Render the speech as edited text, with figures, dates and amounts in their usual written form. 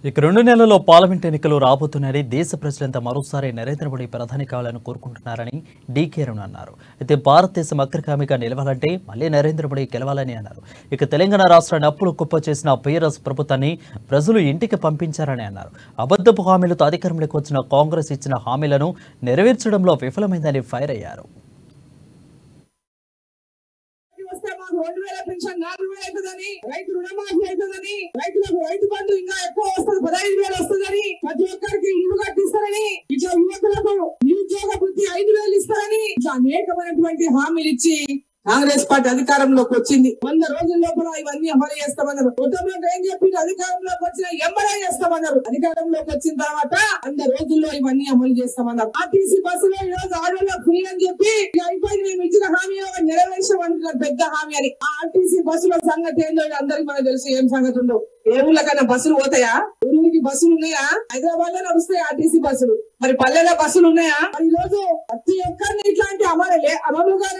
ఇక 2 నెలల్లో పార్లమెంట్ ఎన్నికలు రాబోతున్నాయని దేశ ప్రజలంతా మరోసారి నరేంద్ర మోడీ ప్రధాని కావాలని కోరుకుంటున్నారని డీకే అరుణ్ అన్నారు. అయితే భారతదేశం అగ్రగామిగా నిలవాలంటే మళ్లీ నరేంద్ర మోడీ గెలవాలని అన్నారు. ఇక తెలంగాణ రాష్ట్రాన్ని అప్పులు కుప్ప చేసిన బీఆర్ఎస్ ప్రభుత్వాన్ని ప్రజలు ఇంటికి పంపించారని అన్నారు. అబద్ధపు హామీలతో అధికారంలోకి వచ్చిన కాంగ్రెస్ ఇచ్చిన హామీలను నెరవేర్చడంలో విఫలమైందని ఫైర్ అయ్యారు. 2000 పెన్షన్ 4000 అవుతుందని, రైతు రుణమాఫీ అవుతుందని, రైతులకు రైతు బంధు ఇంకా ఎక్కువ వస్తుంది, 15,000 వస్తుందని, ప్రతి ఒక్కరికి ఇల్లు కట్టిస్తారని, ఇట్లా యువకులకు నిరుద్యోగ వృత్తి 5,000 ఇస్తారని, ఇట్లా అనేకమైనటువంటి హామీలు ఇచ్చి కాంగ్రెస్ పార్టీ అధికారంలోకి వచ్చింది. 100 రోజుల లోపల ఇవన్నీ అమలు చేస్తామన్నారు. ఉత్తమంలో ఏం చెప్పి అధికారంలోకి వచ్చిన ఎంబడే చేస్తామన్నారు. అధికారంలోకి వచ్చిన తర్వాత 100 రోజుల్లో ఇవన్నీ అమలు చేస్తామన్నారు. ఆర్టీసీ బస్సులో ఈ రోజు ఆడోళ్ళ ఫ్రీ అని చెప్పి అయిపోయింది, మేము ఇచ్చిన హామీ నెరవేర్చమంటున్నారు, పెద్ద హామీ అని. ఆ ఆర్టీసీ బస్సుల సంగతి ఏందో అందరికి మనకు తెలుసు. ఏం సంగతి ఉందో, ఏ ఊళ్ళకన్నా బస్సులు పోతాయా? ఊరికి బస్సులు ఉన్నాయా? హైదరాబాద్ లో నడుస్తాయి ఆర్టీసీ బస్సులు, మరి పల్లెల బస్సులు ఉన్నాయా? మరి ఈ రోజు ప్రతి ఒక్కరిని ఇట్లాంటి అమలుగా